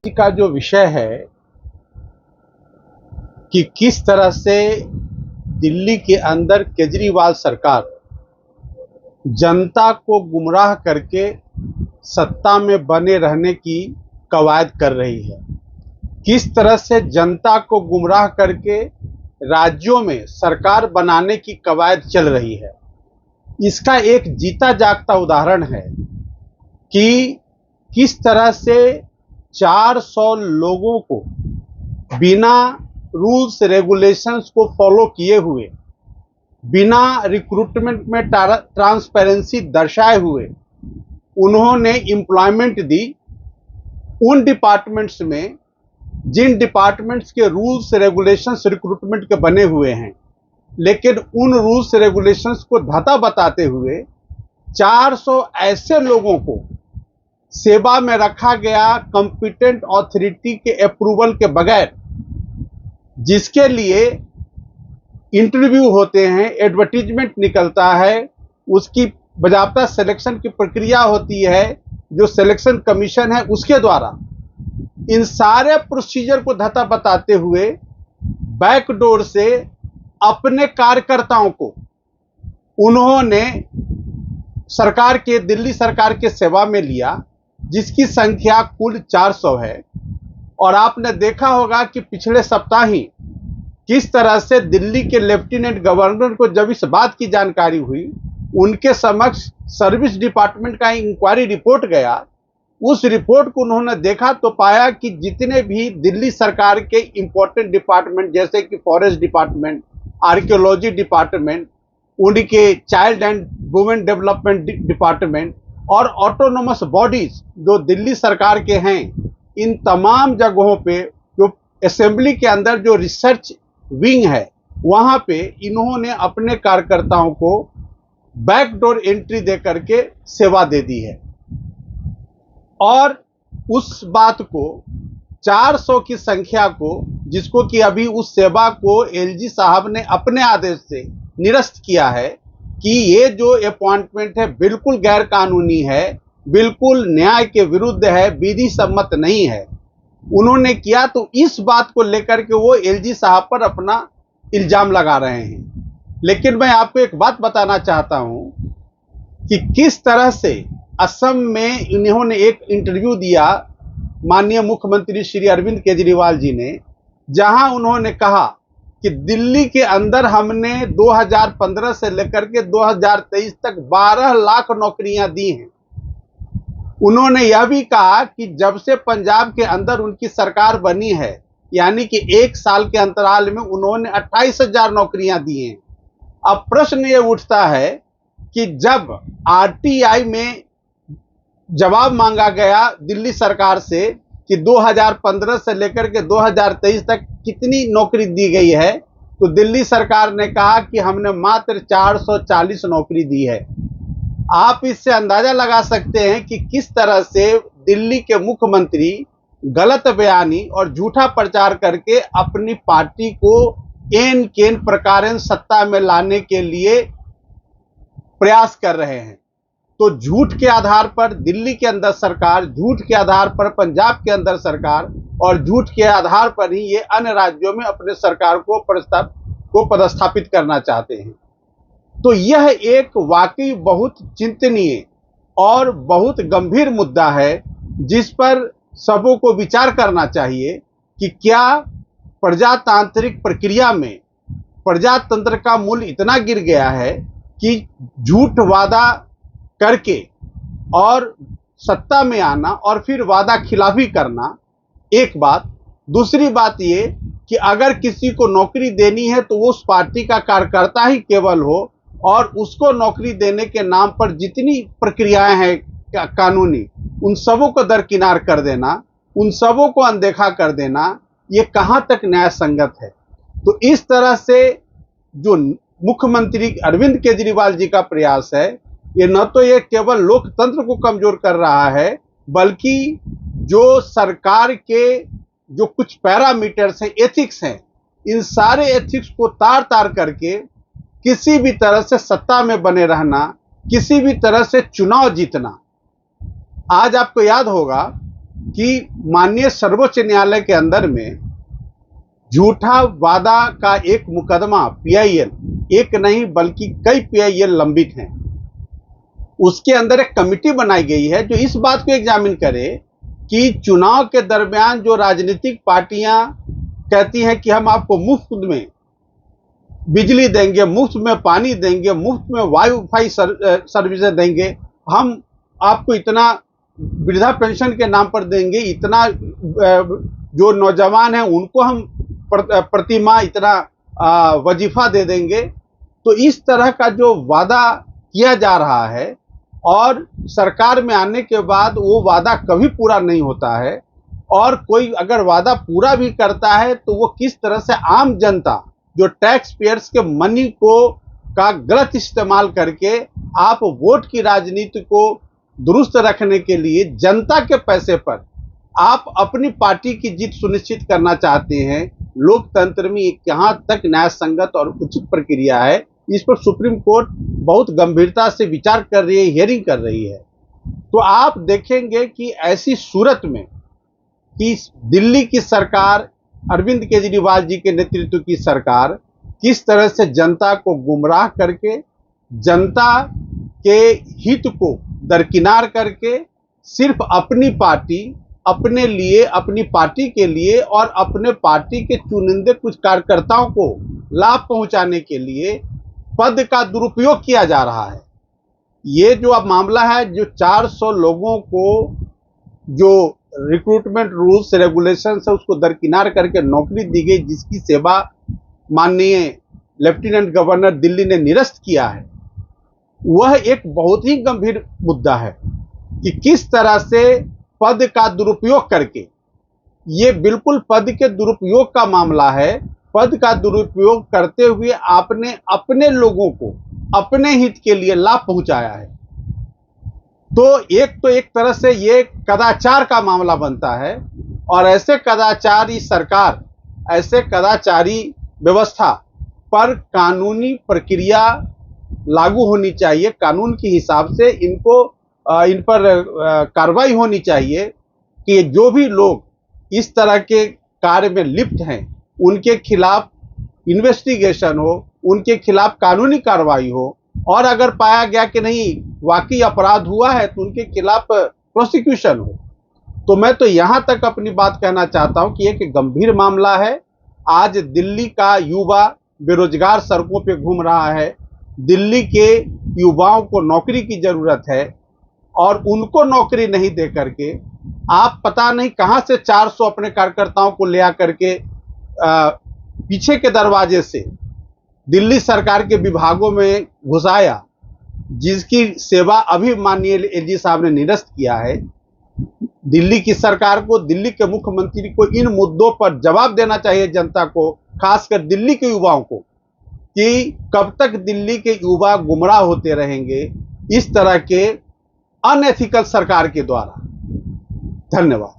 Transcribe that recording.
का जो विषय है कि किस तरह से दिल्ली के अंदर केजरीवाल सरकार जनता को गुमराह करके सत्ता में बने रहने की कवायद कर रही है, किस तरह से जनता को गुमराह करके राज्यों में सरकार बनाने की कवायद चल रही है, इसका एक जीता जागता उदाहरण है कि किस तरह से 400 लोगों को बिना रूल्स रेगुलेशंस को फॉलो किए हुए, बिना रिक्रूटमेंट में ट्रांसपेरेंसी दर्शाए हुए उन्होंने एम्प्लॉयमेंट दी उन डिपार्टमेंट्स में जिन डिपार्टमेंट्स के रूल्स रेगुलेशंस रिक्रूटमेंट के बने हुए हैं, लेकिन उन रूल्स रेगुलेशंस को धता बताते हुए 400 ऐसे लोगों को सेवा में रखा गया कॉम्पिटेंट अथॉरिटी के अप्रूवल के बगैर, जिसके लिए इंटरव्यू होते हैं, एडवर्टीजमेंट निकलता है, उसकी बाकायदा सिलेक्शन की प्रक्रिया होती है, जो सिलेक्शन कमीशन है उसके द्वारा इन सारे प्रोसीजर को धता बताते हुए बैकडोर से अपने कार्यकर्ताओं को उन्होंने सरकार के दिल्ली सरकार के सेवा में लिया, जिसकी संख्या कुल 400 है। और आपने देखा होगा कि पिछले सप्ताह ही किस तरह से दिल्ली के लेफ्टिनेंट गवर्नर को जब इस बात की जानकारी हुई, उनके समक्ष सर्विस डिपार्टमेंट का इंक्वायरी रिपोर्ट गया। उस रिपोर्ट को उन्होंने देखा तो पाया कि जितने भी दिल्ली सरकार के इंपॉर्टेंट डिपार्टमेंट जैसे कि फॉरेस्ट डिपार्टमेंट, आर्कियोलॉजी डिपार्टमेंट, उनके child and women development department और ऑटोनोमस बॉडीज जो दिल्ली सरकार के हैं, इन तमाम जगहों पे जो असेंबली के अंदर जो रिसर्च विंग है, वहां पे इन्होंने अपने कार्यकर्ताओं को बैकडोर एंट्री दे करके सेवा दे दी है। और उस बात को 400 की संख्या को, जिसको कि अभी उस सेवा को एलजी साहब ने अपने आदेश से निरस्त किया है कि ये जो अपॉइंटमेंट है बिल्कुल गैर कानूनी है, बिल्कुल न्याय के विरुद्ध है, विधि सम्मत नहीं है, उन्होंने किया। तो इस बात को लेकर के वो एलजी साहब पर अपना इल्जाम लगा रहे हैं। लेकिन मैं आपको एक बात बताना चाहता हूं कि किस तरह से असम में इन्होंने एक इंटरव्यू दिया माननीय मुख्यमंत्री श्री अरविंद केजरीवाल जी ने, जहां उन्होंने कहा कि दिल्ली के अंदर हमने 2015 से लेकर के 2023 तक 12 लाख नौकरियां दी हैं। उन्होंने यह भी कहा कि जब से पंजाब के अंदर उनकी सरकार बनी है, यानी कि 1 साल के अंतराल में उन्होंने 28,000 नौकरियां दी हैं। अब प्रश्न ये उठता है कि जब आरटीआई में जवाब मांगा गया दिल्ली सरकार से कि 2015 से लेकर के 2023 तक कितनी नौकरी दी गई है, तो दिल्ली सरकार ने कहा कि हमने मात्र 440 नौकरी दी है। आप इससे अंदाजा लगा सकते हैं कि किस तरह से दिल्ली के मुख्यमंत्री गलत बयानी और झूठा प्रचार करके अपनी पार्टी को एन केन प्रकार सत्ता में लाने के लिए प्रयास कर रहे हैं। तो झूठ के आधार पर दिल्ली के अंदर सरकार, झूठ के आधार पर पंजाब के अंदर सरकार और झूठ के आधार पर ही ये अन्य राज्यों में अपने सरकार को पदस्थापित करना चाहते हैं। तो यह एक वाकई बहुत चिंतनीय और बहुत गंभीर मुद्दा है, जिस पर सबों को विचार करना चाहिए कि क्या प्रजातांत्रिक प्रक्रिया में प्रजातंत्र का मूल्य इतना गिर गया है कि झूठ वादा करके और सत्ता में आना और फिर वादा खिलाफी करना एक बात, दूसरी बात ये कि अगर किसी को नौकरी देनी है तो वो उस पार्टी का कार्यकर्ता ही केवल हो और उसको नौकरी देने के नाम पर जितनी प्रक्रियाएं हैं कानूनी, उन सबों को दरकिनार कर देना, उन सबों को अनदेखा कर देना, ये कहां तक न्याय संगत है। तो इस तरह से जो मुख्यमंत्री अरविंद केजरीवाल जी का प्रयास है, ये न तो ये केवल लोकतंत्र को कमजोर कर रहा है, बल्कि जो सरकार के जो कुछ पैरामीटर्स हैं, एथिक्स हैं, इन सारे एथिक्स को तार तार करके किसी भी तरह से सत्ता में बने रहना, किसी भी तरह से चुनाव जीतना। आज आपको याद होगा कि माननीय सर्वोच्च न्यायालय के अंदर में झूठा वादा का एक मुकदमा पीआईएल, एक नहीं बल्कि कई पीआईएल लंबित हैं। उसके अंदर एक कमिटी बनाई गई है जो इस बात को एग्जामिन करे कि चुनाव के दरमियान जो राजनीतिक पार्टियां कहती हैं कि हम आपको मुफ्त में बिजली देंगे, मुफ्त में पानी देंगे, मुफ्त में वाईफाई सर्विसेज देंगे, हम आपको इतना वृद्धा पेंशन के नाम पर देंगे, इतना जो नौजवान हैं उनको हम प्रति माह इतना वजीफा दे देंगे। तो इस तरह का जो वादा किया जा रहा है और सरकार में आने के बाद वो वादा कभी पूरा नहीं होता है, और कोई अगर वादा पूरा भी करता है तो वो किस तरह से आम जनता जो टैक्स पेयर्स के मनी को का गलत इस्तेमाल करके आप वोट की राजनीति को दुरुस्त रखने के लिए जनता के पैसे पर आप अपनी पार्टी की जीत सुनिश्चित करना चाहते हैं। लोकतंत्र में कहां तक न्याय संगत और उचित प्रक्रिया है, इस पर सुप्रीम कोर्ट बहुत गंभीरता से विचार कर रही है, हियरिंग कर रही है। तो आप देखेंगे कि ऐसी सूरत में कि दिल्ली की सरकार, अरविंद केजरीवाल जी के नेतृत्व की सरकार किस तरह से जनता को गुमराह करके, जनता के हित को दरकिनार करके सिर्फ अपनी पार्टी, अपने लिए, अपनी पार्टी के लिए और अपने पार्टी के चुनिंदे कुछ कार्यकर्ताओं को लाभ पहुंचाने के लिए पद का दुरुपयोग किया जा रहा है। ये जो अब मामला है, जो 400 लोगों को जो रिक्रूटमेंट रूल्स रेगुलेशन है उसको दरकिनार करके नौकरी दी गई, जिसकी सेवा माननीय लेफ्टिनेंट गवर्नर दिल्ली ने निरस्त किया है, वह एक बहुत ही गंभीर मुद्दा है कि किस तरह से पद का दुरुपयोग करके, ये बिल्कुल पद के दुरुपयोग का मामला है। पद का दुरुपयोग करते हुए आपने अपने लोगों को अपने हित के लिए लाभ पहुंचाया है। तो एक तरह से ये कदाचार का मामला बनता है, और ऐसे कदाचारी सरकार, ऐसे कदाचारी व्यवस्था पर कानूनी प्रक्रिया लागू होनी चाहिए। कानून के हिसाब से इन पर कार्रवाई होनी चाहिए कि जो भी लोग इस तरह के कार्य में लिप्त हैं उनके खिलाफ इन्वेस्टिगेशन हो, उनके खिलाफ कानूनी कार्रवाई हो, और अगर पाया गया कि नहीं वाकई अपराध हुआ है तो उनके खिलाफ प्रोसिक्यूशन हो। तो मैं तो यहां तक अपनी बात कहना चाहता हूं कि एक गंभीर मामला है। आज दिल्ली का युवा बेरोजगार सड़कों पे घूम रहा है। दिल्ली के युवाओं को नौकरी की जरूरत है, और उनको नौकरी नहीं दे करके आप पता नहीं कहां से 400 अपने कार्यकर्ताओं को ले आकर के पीछे के दरवाजे से दिल्ली सरकार के विभागों में घुसाया, जिसकी सेवा अभी माननीय एलजी साहब ने निरस्त किया है। दिल्ली की सरकार को, दिल्ली के मुख्यमंत्री को इन मुद्दों पर जवाब देना चाहिए जनता को, खासकर दिल्ली के युवाओं को, कि कब तक दिल्ली के युवा गुमराह होते रहेंगे इस तरह के अनएथिकल सरकार के द्वारा। धन्यवाद।